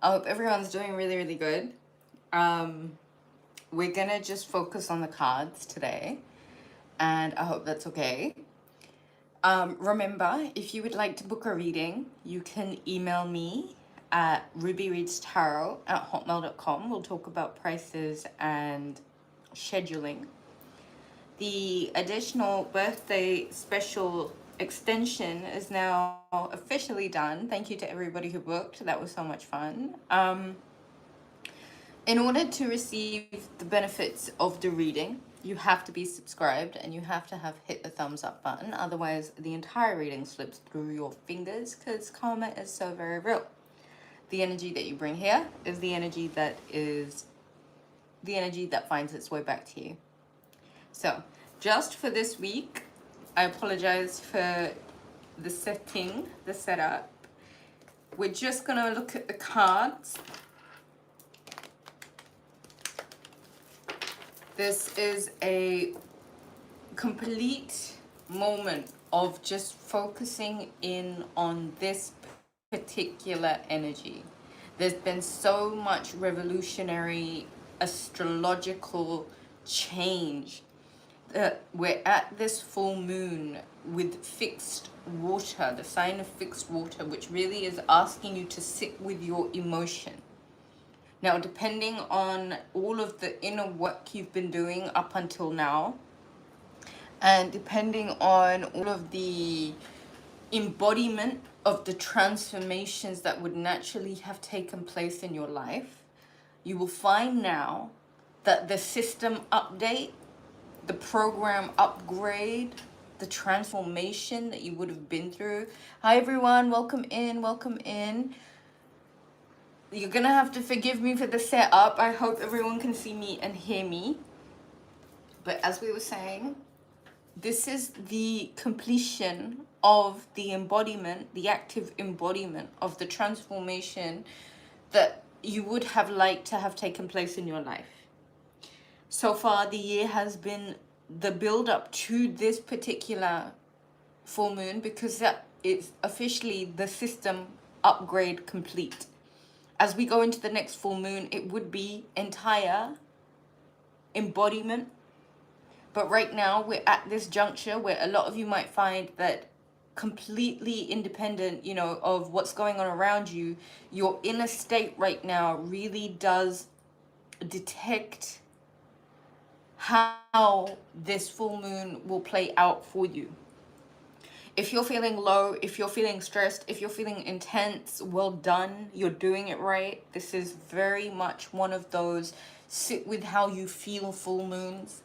I hope everyone's doing really, really good. Um, we're gonna just focus on the cards today, and I hope that's okay. Remember, if you would like to book a reading, you can email me at rubyreadstarot@hotmail.com. We'll talk about prices and scheduling. The additional birthday special extension is now officially done. Thank you to everybody who booked. That was so much fun. In order to receive the benefits of the reading, you have to be subscribed and you have to have hit the thumbs up button. Otherwise, the entire reading slips through your fingers because karma is so very real. The energy that you bring here is the energy that finds its way back to you. So, just for this week, I apologize for the setup. We're just gonna look at the cards. This is a complete moment of just focusing in on this particular energy. There's been so much revolutionary astrological change. We're at this full moon with fixed water, the sign of fixed water, which really is asking you to sit with your emotion. Now, depending on all of the inner work you've been doing up until now, and depending on all of the embodiment of the transformations that would naturally have taken place in your life, you will find now that the system update, the program upgrade, the transformation that you would have been through. Hi everyone, welcome in, welcome in. You're gonna have to forgive me for the setup. I hope everyone can see me and hear me. But as we were saying, this is the completion of the embodiment, the active embodiment of the transformation that you would have liked to have taken place in your life. So far, the year has been the build up to this particular full moon because that is officially the system upgrade complete. As we go into the next full moon, it would be entire embodiment. But right now, we're at this juncture where a lot of you might find that completely independent, of what's going on around you, your inner state right now really does detect how this full moon will play out for you. If you're feeling low, if you're feeling stressed, if you're feeling intense, well done. You're doing it right. This is very much one of those sit with how you feel full moons.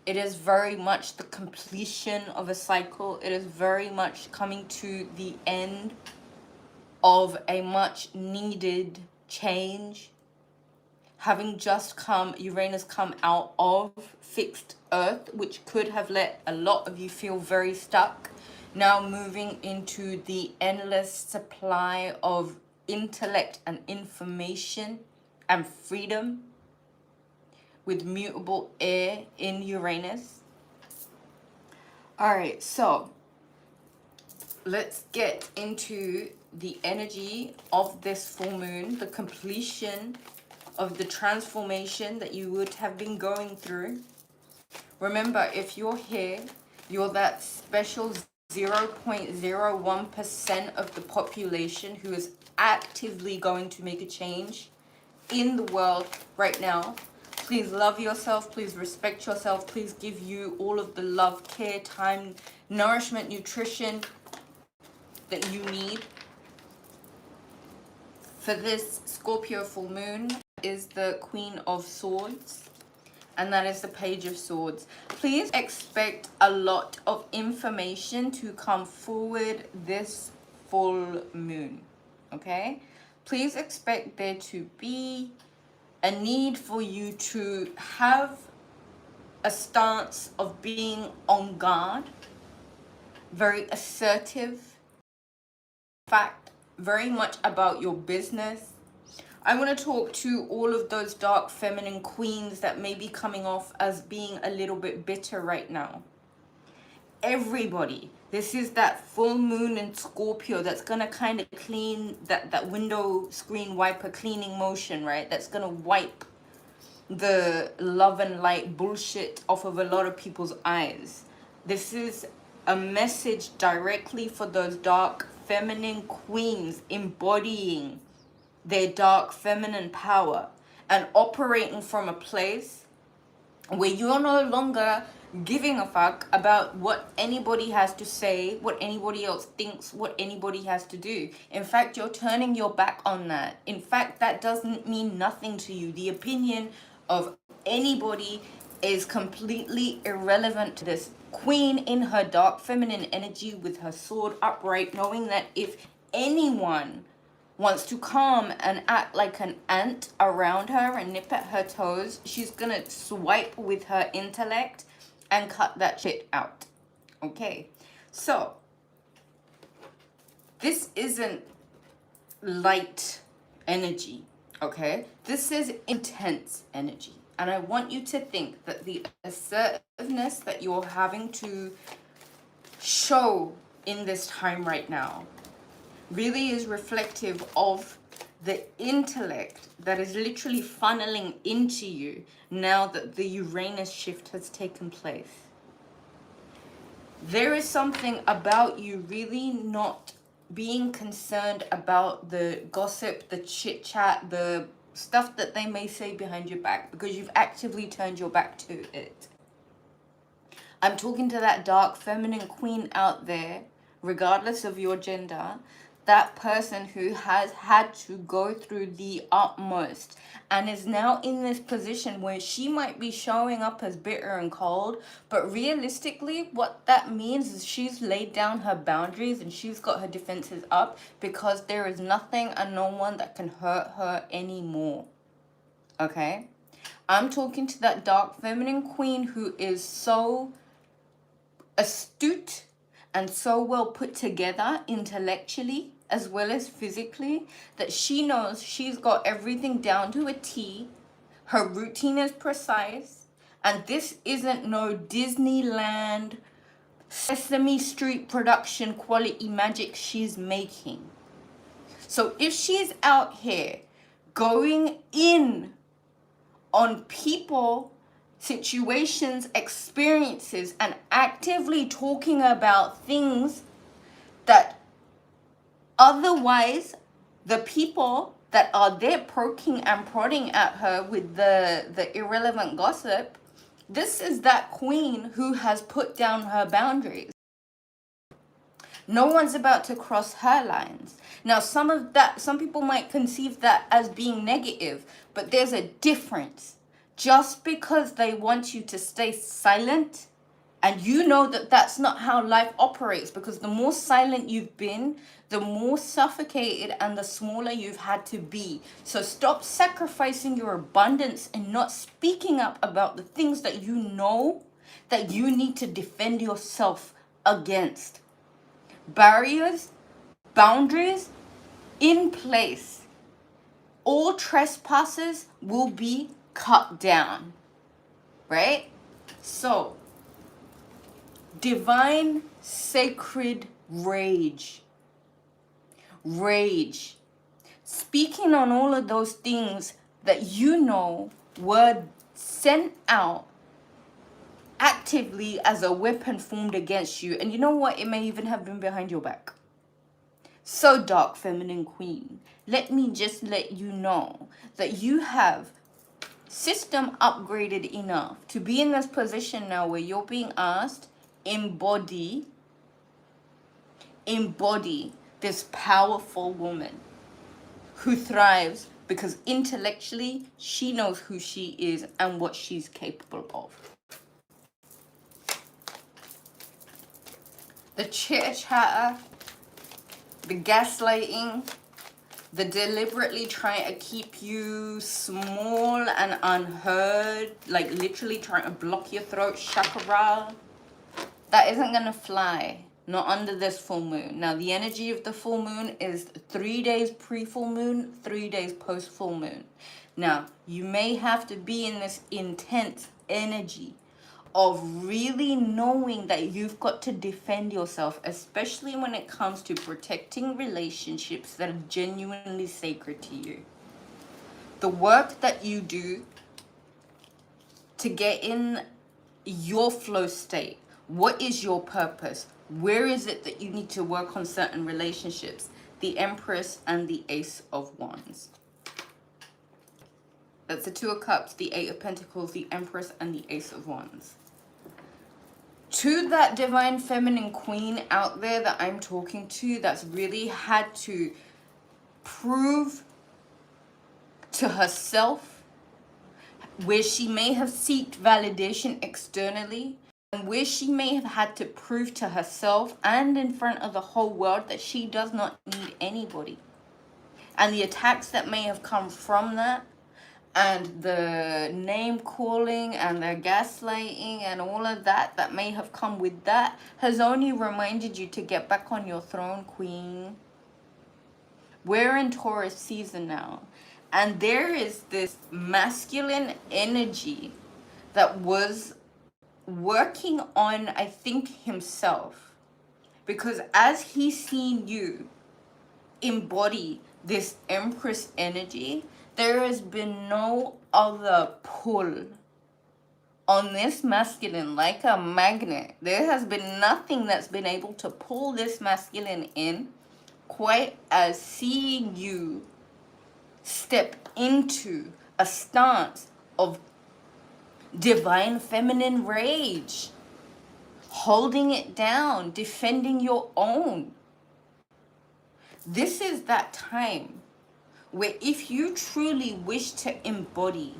It is very much the completion of a cycle. It is very much coming to the end of a much needed change. Having just Uranus come out of fixed Earth, which could have let a lot of you feel very stuck. Now moving into the endless supply of intellect and information and freedom with mutable air in Uranus. All right, so let's get into the energy of this full moon, the completion of the transformation that you would have been going through. Remember, if you're here, you're that special 0.01% of the population who is actively going to make a change in the world right now. Please love yourself. Please respect yourself. Please give you all of the love, care, time, nourishment, nutrition that you need. For this Scorpio full moon is the Queen of Swords, and that is the Page of Swords. Please expect a lot of information to come forward this full moon, okay? Please expect there to be a need for you to have a stance of being on guard, very assertive, in fact, very much about your business. I want to talk to all of those dark feminine queens that may be coming off as being a little bit bitter right now. everybody. This is that full moon in Scorpio that's gonna kind of clean that window screen wiper cleaning motion, right? That's gonna wipe the love and light bullshit off of a lot of people's eyes. This is a message directly for those dark feminine queens embodying their dark feminine power and operating from a place where you're no longer giving a fuck about what anybody has to say, what anybody else thinks, what anybody has to do. In fact, you're turning your back on that. In fact, that doesn't mean nothing to you. The opinion of anybody is completely irrelevant to this queen in her dark feminine energy with her sword upright, knowing that if anyone wants to come and act like an ant around her and nip at her toes, she's gonna swipe with her intellect and cut that shit out. Okay, so this isn't light energy, okay? This is intense energy. And I want you to think that the assertiveness that you're having to show in this time right now really is reflective of the intellect that is literally funneling into you now that the Uranus shift has taken place. There is something about you really not being concerned about the gossip, the chit chat, the stuff that they may say behind your back, because you've actively turned your back to it. I'm talking to that dark feminine queen out there, regardless of your gender, that person who has had to go through the utmost and is now in this position where she might be showing up as bitter and cold, but realistically what that means is she's laid down her boundaries and she's got her defenses up, because there is nothing and no one that can hurt her anymore. Okay? I'm talking to that dark feminine queen who is so astute and so well put together intellectually as well as physically that she knows she's got everything down to a T. Her routine is precise, and this isn't no Disneyland Sesame Street production quality magic she's making. So if she's out here going in on people, situations, experiences, and actively talking about things that otherwise the people that are there poking and prodding at her with the irrelevant gossip, this is that queen who has put down her boundaries. No one's about to cross her lines. Now, some people might conceive that as being negative, but there's a difference. Just because they want you to stay silent, and you know that that's not how life operates, because the more silent you've been, the more suffocated and the smaller you've had to be. So stop sacrificing your abundance and not speaking up about the things that you know that you need to defend yourself against. Barriers, boundaries in place. All trespassers will be cut down, right? So, divine sacred rage. Rage. Speaking on all of those things that you know were sent out actively as a weapon formed against you. And you know what? It may even have been behind your back. So, dark feminine queen, let me just let you know that you have system upgraded enough to be in this position now where you're being asked, embody this powerful woman who thrives because intellectually she knows who she is and what she's capable of. The chitter chatter, the gaslighting, the deliberately trying to keep you small and unheard, like literally trying to block your throat chakra, that isn't going to fly. Not under this full moon. Now, the energy of the full moon is 3 days pre-full moon, 3 days post-full moon. Now, you may have to be in this intense energy of really knowing that you've got to defend yourself, especially when it comes to protecting relationships that are genuinely sacred to you. The work that you do to get in your flow state. What is your purpose? Where is it that you need to work on certain relationships? The Empress and the Ace of Wands. That's the Two of Cups, the Eight of Pentacles, the Empress, and the Ace of Wands. To that divine feminine queen out there that I'm talking to, that's really had to prove to herself, where she may have sought validation externally, and where she may have had to prove to herself and in front of the whole world that she does not need anybody. And the attacks that may have come from that, and the name calling and the gaslighting and all of that that may have come with that, has only reminded you to get back on your throne, queen. We're in Taurus season now, and there is this masculine energy that was working on, I think, himself, because as he's seen you embody this Empress energy, there has been no other pull on this masculine like a magnet. There has been nothing that's been able to pull this masculine in quite as seeing you step into a stance of divine feminine rage, holding it down, defending your own. This is that time where if you truly wish to embody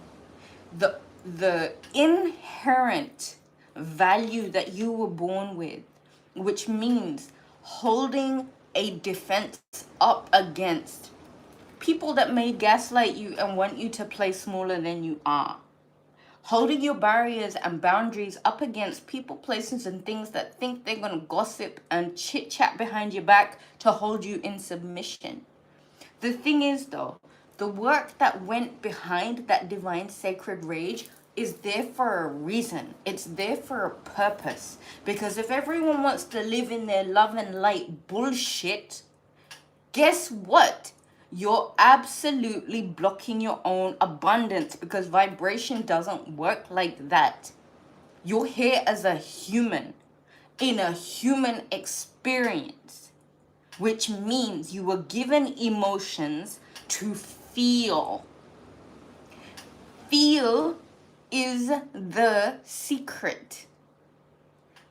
the inherent value that you were born with, which means holding a defense up against people that may gaslight you and want you to play smaller than you are, holding your barriers and boundaries up against people, places, and things that think they're going to gossip and chit chat behind your back to hold you in submission. The thing is, though, the work that went behind that divine sacred rage is there for a reason. It's there for a purpose. Because if everyone wants to live in their love and light bullshit, guess what? You're absolutely blocking your own abundance, because vibration doesn't work like that. You're here as a human, in a human experience, which means you were given emotions to feel. Feel is the secret.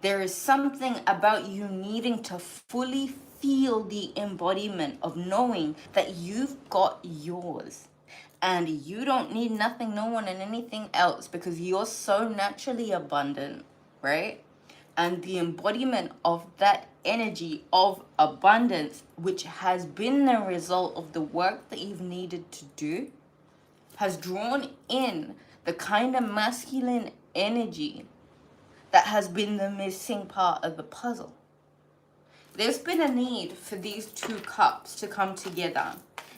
There is something about you needing to fully feel the embodiment of knowing that you've got yours. And you don't need nothing, no one, and anything else, because you're so naturally abundant, right? And the embodiment of that energy of abundance, which has been the result of the work that you've needed to do, has drawn in the kind of masculine energy that has been the missing part of the puzzle. There's been a need for these two cups to come together.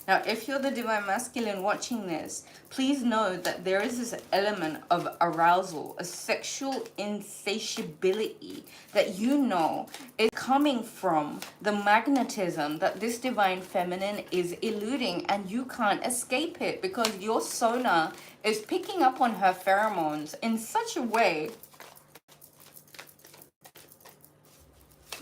Now, if you're the divine masculine watching this, please know that there is this element of arousal, a sexual insatiability that you know is coming from the magnetism that this divine feminine is eluding, and you can't escape it because your sonar is picking up on her pheromones in such a way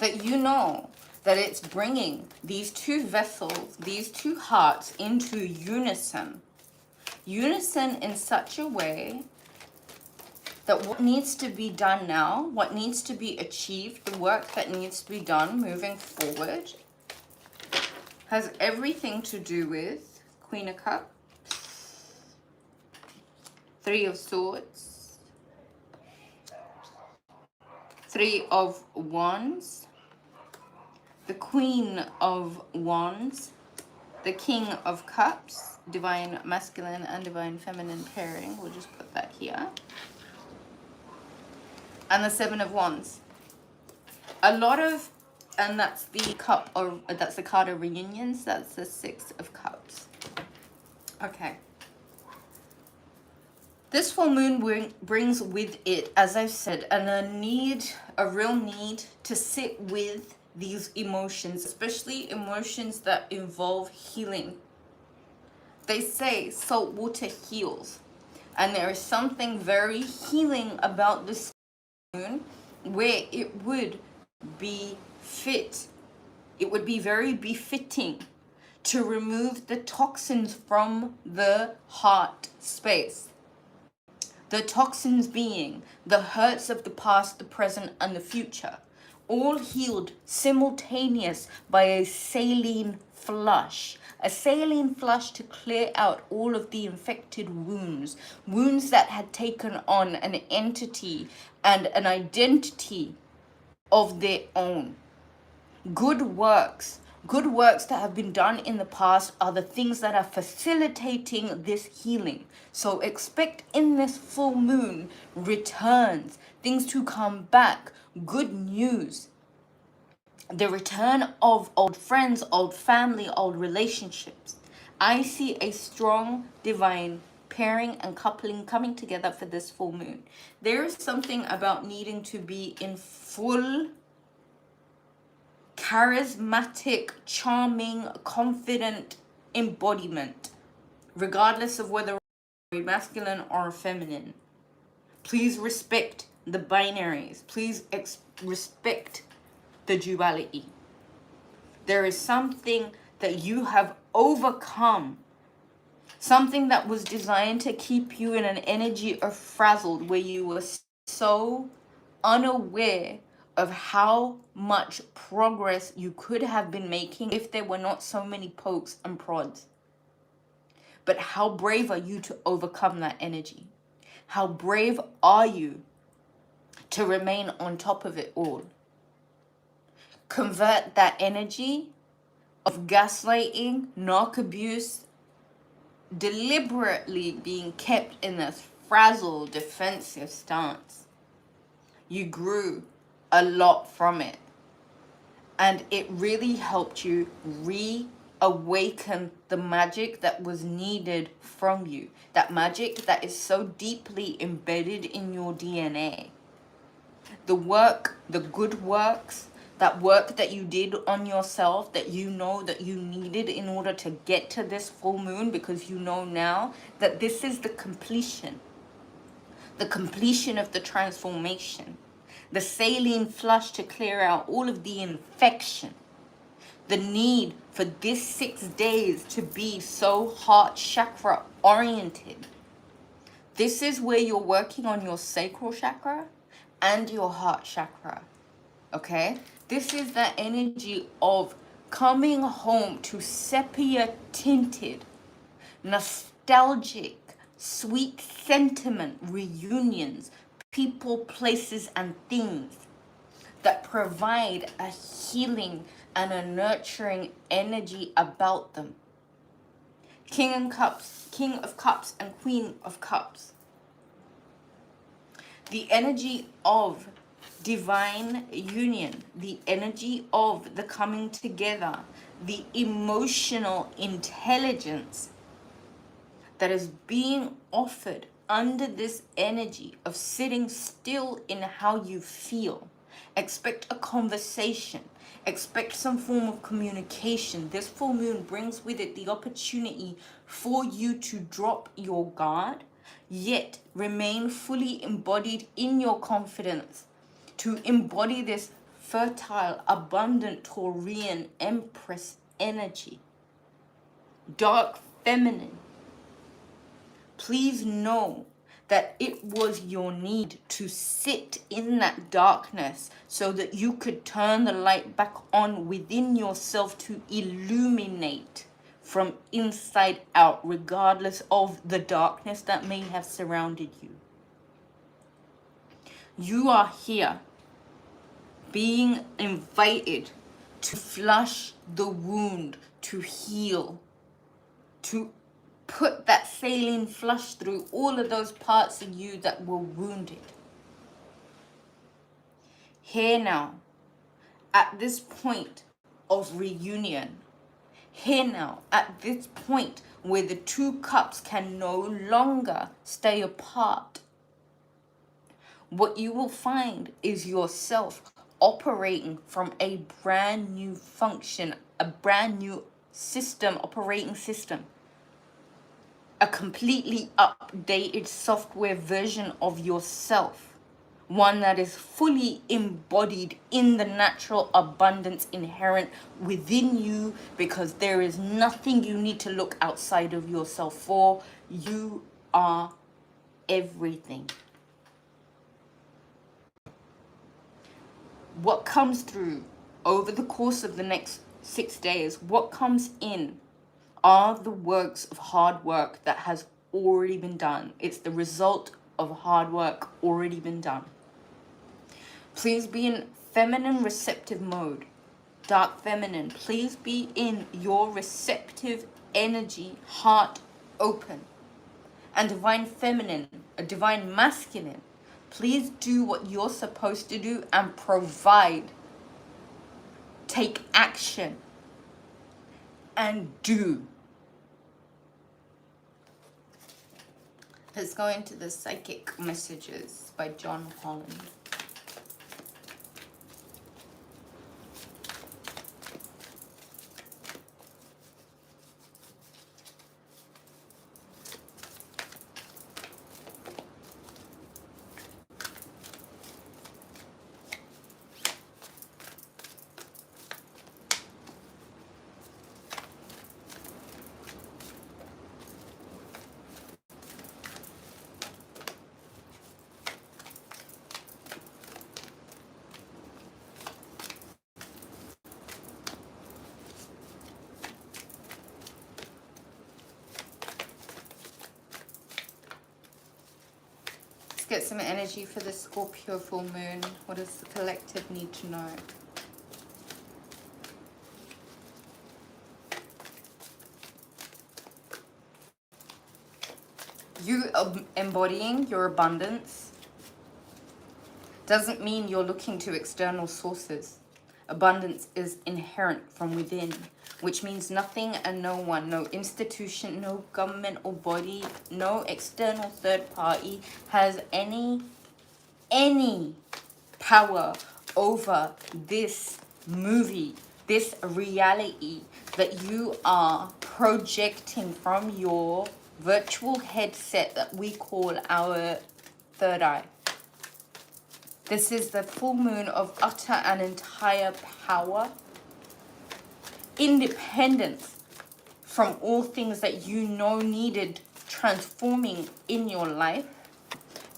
that you know that it's bringing these two vessels, these two hearts into unison. Unison in such a way that what needs to be done now, what needs to be achieved, the work that needs to be done moving forward, has everything to do with Queen of Cups, Three of Swords, Three of Wands, the Queen of Wands, the King of Cups, divine masculine and divine feminine pairing. We'll just put that here. And the Seven of Wands. A lot of, and that's the cup, or that's the card of reunions. That's the Six of Cups. Okay. This full moon brings with it, as I've said, a real need to sit with these emotions, especially emotions that involve healing. They say salt water heals, and there is something very healing about this moon where it would be very befitting to remove the toxins from the heart space. The toxins being the hurts of the past, the present, and the future, all healed simultaneous by a saline flush. A saline flush to clear out all of the infected wounds that had taken on an entity and an identity of their own. Good works that have been done in the past are the things that are facilitating this healing. So expect in this full moon returns, things to come back, good news, the return of old friends, old family, old relationships. I see a strong divine pairing and coupling coming together for this full moon. There is something about needing to be in full charismatic, charming, confident embodiment, regardless of whether masculine or feminine. Please respect the binaries. Please respect the duality. There is something that you have overcome, something that was designed to keep you in an energy of frazzled, where you were so unaware of how much progress you could have been making if there were not so many pokes and prods. But how brave are you to overcome that energy? How brave are you to remain on top of it all? Convert that energy of gaslighting, narc abuse, deliberately being kept in this frazzled, defensive stance. You grew a lot from it, and it really helped you reawaken the magic that was needed from you, that magic that is so deeply embedded in your DNA. The work, the good works, that work that you did on yourself, that you know that you needed in order to get to this full moon, because you know now that this is the completion of the transformation. The saline flush to clear out all of the infection. The need for this 6 days to be so heart chakra oriented. This is where you're working on your sacral chakra and your heart chakra. Okay? This is that energy of coming home to sepia tinted, nostalgic, sweet sentiment reunions, people, places, and things that provide a healing and a nurturing energy about them. King of Cups and Queen of Cups. The energy of divine union, the energy of the coming together, the emotional intelligence that is being offered under this energy of sitting still in how you feel. Expect a conversation. Expect some form of communication. This full moon brings with it the opportunity for you to drop your guard, yet remain fully embodied in your confidence, to embody this fertile, abundant Taurian Empress energy. Dark feminine. Please know that it was your need to sit in that darkness so that you could turn the light back on within yourself to illuminate from inside out, regardless of the darkness that may have surrounded you. You are here being invited to flush the wound, to heal, to put that saline flush through all of those parts of you that were wounded. Here now, at this point of reunion, Here now, at this point where the two cups can no longer stay apart, what you will find is yourself operating from a brand new function, a brand new system, operating system, a completely updated software version of yourself, one that is fully embodied in the natural abundance inherent within you, because there is nothing you need to look outside of yourself for. You are everything. What comes through over the course of the next 6 days, what comes in are the works of hard work that has already been done. It's the result of hard work already been done. Please be in feminine receptive mode. Dark feminine, please be in your receptive energy, heart open. And divine feminine, a divine masculine, please do what you're supposed to do and provide. Take action and do. Let's go into the psychic messages by John Holland. Get some energy for the Scorpio full moon. What does the collective need to know? You embodying your abundance doesn't mean you're looking to external sources. Abundance is inherent from within, which means nothing and no one, no institution, no government or body, no external third party has any power over this movie, this reality that you are projecting from your virtual headset that we call our third eye. This is the full moon of utter and entire power, independence from all things that you know needed transforming in your life,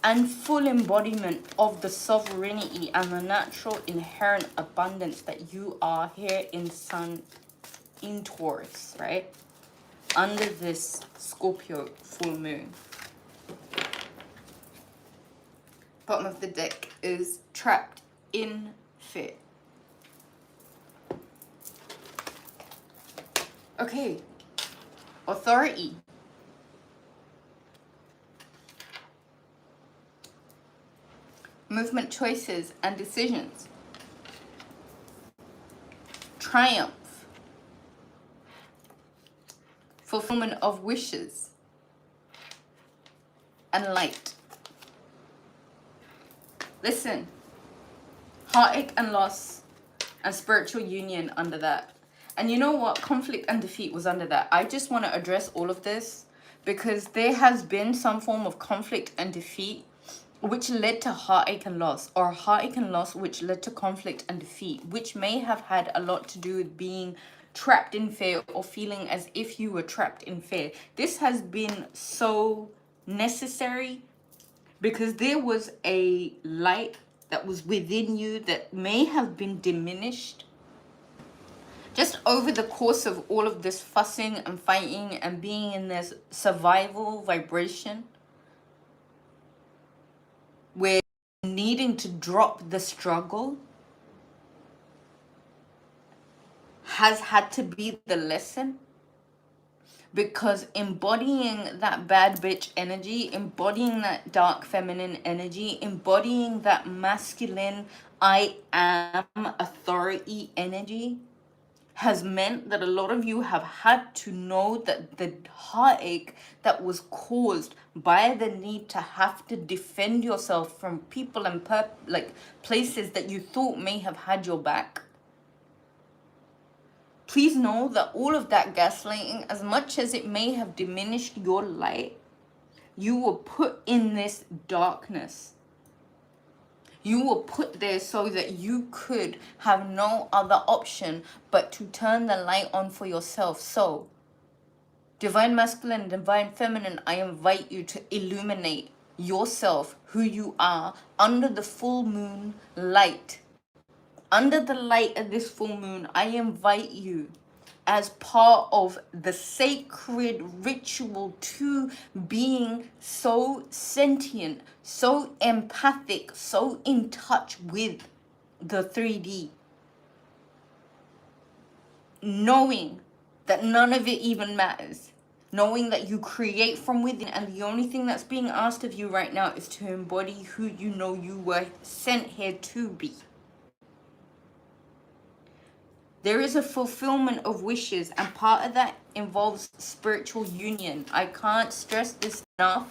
and full embodiment of the sovereignty and the natural inherent abundance that you are here in Sun, in Taurus, right? Under this Scorpio full moon. Bottom of the deck is trapped in fear. Okay, authority. Movement, choices, and decisions. Triumph. Fulfillment of wishes. And light. Listen. Heartache and loss and spiritual union under that. And you know what? Conflict and defeat was under that. I just want to address all of this because there has been some form of conflict and defeat which led to heartache and loss, or heartache and loss which led to conflict and defeat, which may have had a lot to do with being trapped in fear or feeling as if you were trapped in fear. This has been so necessary because there was a light that was within you that may have been diminished just over the course of all of this fussing and fighting and being in this survival vibration, where needing to drop the struggle has had to be the lesson. Because embodying that bad bitch energy, embodying that dark feminine energy, embodying that masculine I am authority energy has meant that a lot of you have had to know that the heartache that was caused by the need to have to defend yourself from people and places that you thought may have had your back. Please know that all of that gaslighting, as much as it may have diminished your light, you were put in this darkness. You were put there so that you could have no other option but to turn the light on for yourself. So, divine masculine, divine feminine, I invite you to illuminate yourself, who you are, under the full moon light. Under the light of this full moon, I invite you, as part of the sacred ritual to being so sentient, so empathic, so in touch with the 3D, knowing that none of it even matters, knowing that you create from within, and the only thing that's being asked of you right now is to embody who you know you were sent here to be. There is a fulfillment of wishes, and part of that involves spiritual union. I can't stress this enough.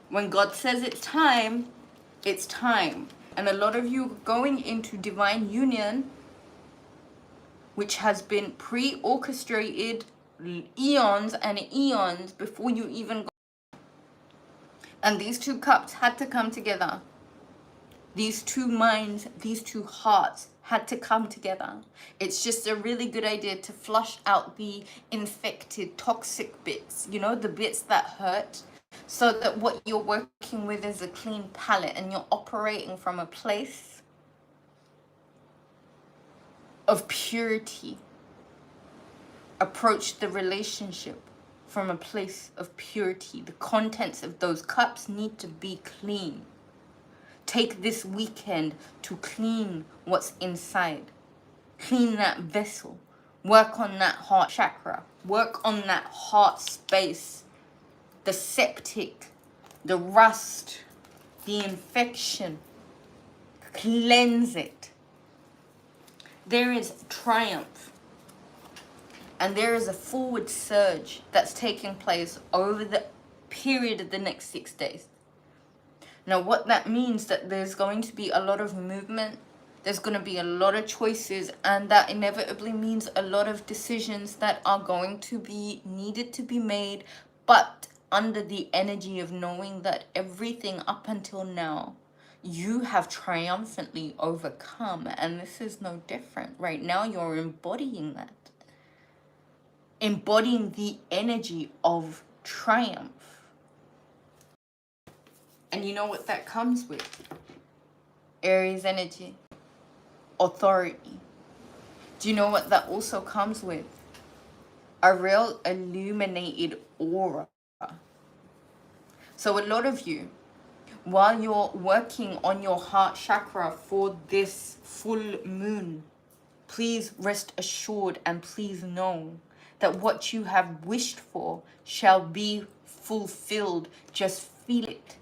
When God says it's time, it's time. And a lot of you going into divine union, which has been pre-orchestrated eons and eons before you even got. And these two cups had to come together. These two minds, these two hearts had to come together. It's just a really good idea to flush out the infected, toxic bits, you know, the bits that hurt, so that what you're working with is a clean palette and you're operating from a place of purity. Approach the relationship from a place of purity. The contents of those cups need to be clean. Take this weekend to clean what's inside. Clean that vessel. Work on that heart chakra. Work on that heart space. The septic, the rust, the infection. Cleanse it. There is triumph. And there is a forward surge that's taking place over the period of the next 6 days. Now, what that means that there's going to be a lot of movement, there's going to be a lot of choices, and that inevitably means a lot of decisions that are going to be needed to be made, but under the energy of knowing that everything up until now, you have triumphantly overcome, and this is no different. Right now, you're embodying that. Embodying the energy of triumph. And you know what that comes with? Aries energy. Authority. Do you know what that also comes with? A real illuminated aura. So a lot of you, while you're working on your heart chakra for this full moon, please rest assured and please know that what you have wished for shall be fulfilled. Just feel it.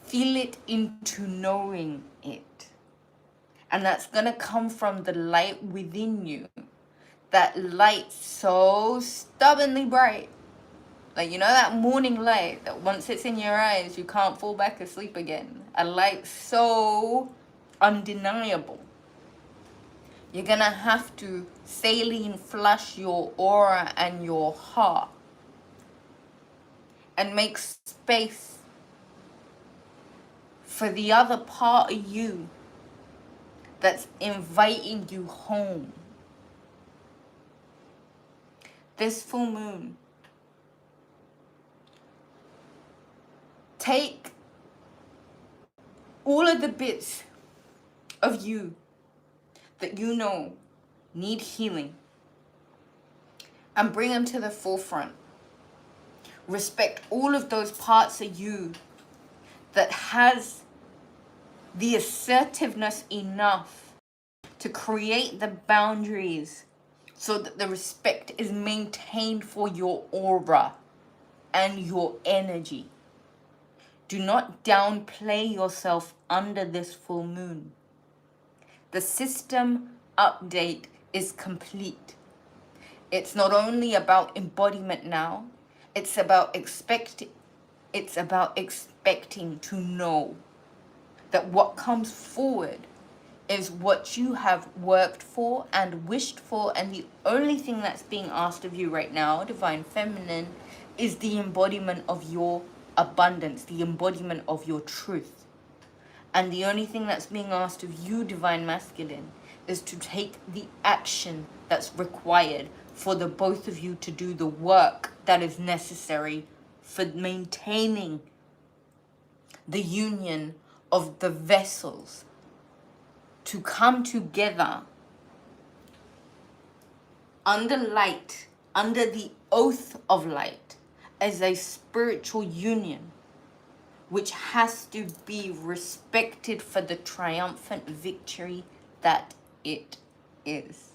Feel it into knowing it. And that's going to come from the light within you. That light so stubbornly bright. Like, you know, that morning light that once it's in your eyes, you can't fall back asleep again. A light so undeniable. You're going to have to saline flush your aura and your heart. And make space for the other part of you that's inviting you home. This full moon, take all of the bits of you that you know need healing and bring them to the forefront. Respect all of those parts of you that has the assertiveness enough to create the boundaries so that the respect is maintained for your aura and your energy. Do not downplay yourself under this full moon. The system update is complete. It's not only about embodiment now, it's about expecting to know that what comes forward is what you have worked for and wished for, and the only thing that's being asked of you right now, Divine Feminine, is the embodiment of your abundance, the embodiment of your truth. And the only thing that's being asked of you, Divine Masculine, is to take the action that's required for the both of you to do the work that is necessary for maintaining the union of the vessels to come together under light, under the oath of light, as a spiritual union, which has to be respected for the triumphant victory that it is.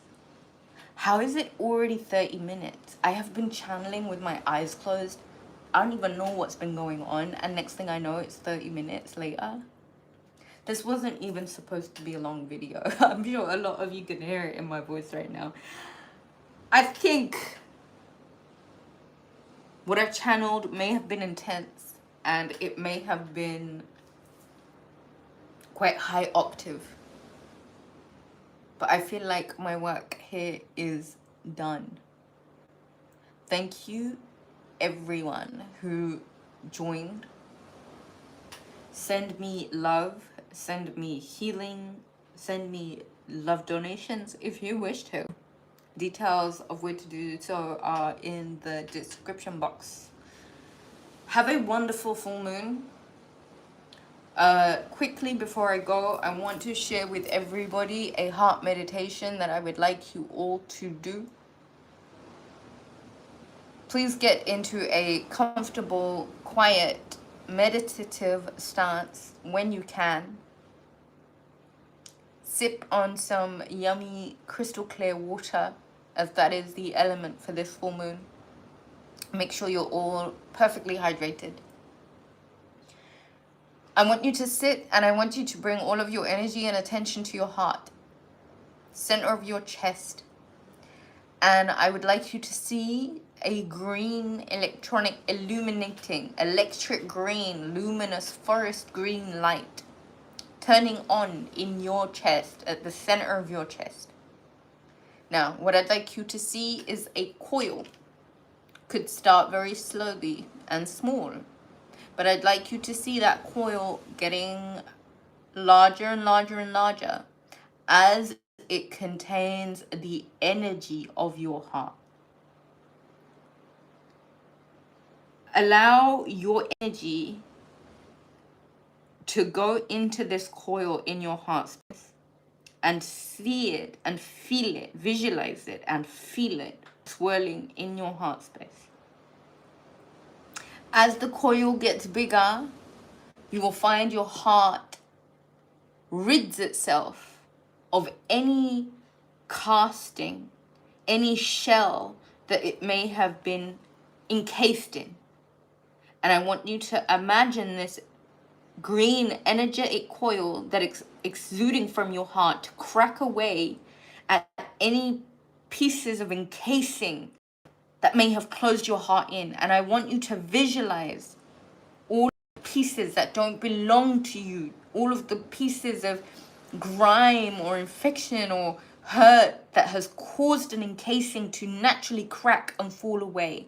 How is it already 30 minutes? I have been channeling with my eyes closed. I don't even know what's been going on, and next thing I know, it's 30 minutes later. This wasn't even supposed to be a long video. I'm sure a lot of you can hear it in my voice right now. I think what I channeled may have been intense, and it may have been quite high octave. But I feel like my work here is done. Thank you, everyone who joined. Send me love, send me healing, send me love donations if you wish to. Details of where to do so are in the description box. Have a wonderful full moon. Quickly before I go, I want to share with everybody a heart meditation that I would like you all to do. Please get into a comfortable, quiet, meditative stance when you can. Sip on some yummy crystal clear water, as that is the element for this full moon. Make sure you're all perfectly hydrated. I want you to sit, and I want you to bring all of your energy and attention to your heart, center of your chest. And I would like you to see a green electric green, luminous forest green light turning on in your chest, at the center of your chest. Now, what I'd like you to see is a coil. Could start very slowly and small, but I'd like you to see that coil getting larger and larger and larger as it contains the energy of your heart. Allow your energy to go into this coil in your heart space and see it and feel it, visualize it and feel it swirling in your heart space. As the coil gets bigger, you will find your heart rids itself of any casting, any shell that it may have been encased in. And I want you to imagine this green energetic coil that is exuding from your heart to crack away at any pieces of encasing that may have closed your heart in. And I want you to visualize all the pieces that don't belong to you, all of the pieces of grime or infection or hurt that has caused an encasing to naturally crack and fall away.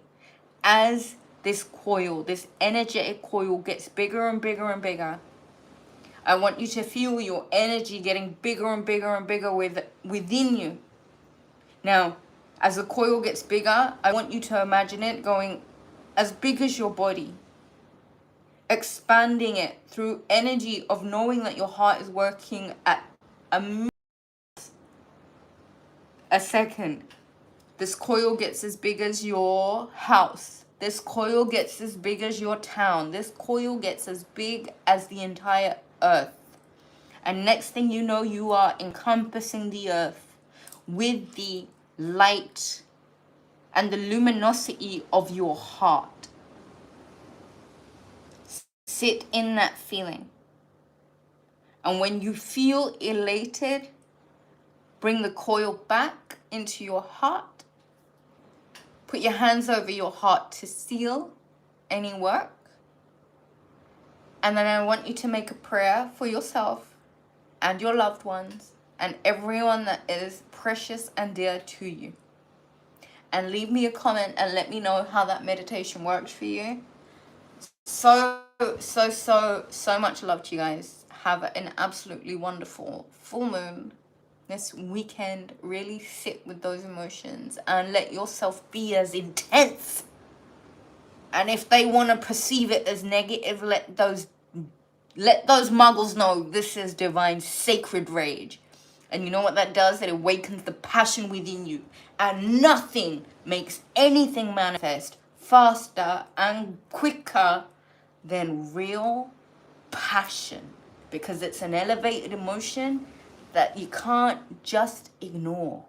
As this coil, this energetic coil gets bigger and bigger and bigger, I want you to feel your energy getting bigger and bigger and bigger within you. Now, as the coil gets bigger, I want you to imagine it going as big as your body, expanding it through energy of knowing that your heart is working at a second. This coil gets as big as your house. This coil gets as big as your town. This coil gets as big as the entire earth. And next thing you know, you are encompassing the earth with the light and the luminosity of your heart. Sit in that feeling. And when you feel elated, bring the coil back into your heart. Put your hands over your heart to seal any work. And then I want you to make a prayer for yourself and your loved ones and everyone that is precious and dear to you. And leave me a comment and let me know how that meditation works for you. So much love to you guys. Have an absolutely wonderful full moon this weekend. Really sit with those emotions and let yourself be as intense. And if they want to perceive it as negative, let those muggles know this is divine sacred rage. And you know what that does? It awakens the passion within you. And nothing makes anything manifest faster and quicker than real passion. Because it's an elevated emotion that you can't just ignore.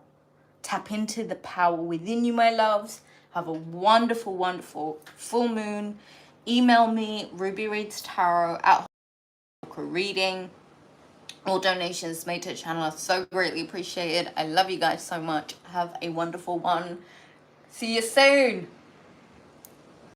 Tap into the power within you, my loves. Have a wonderful, wonderful full moon. Email me, rubyreadstarot@reading. All donations made to the channel are so greatly appreciated. I love you guys so much. Have a wonderful one. See you soon.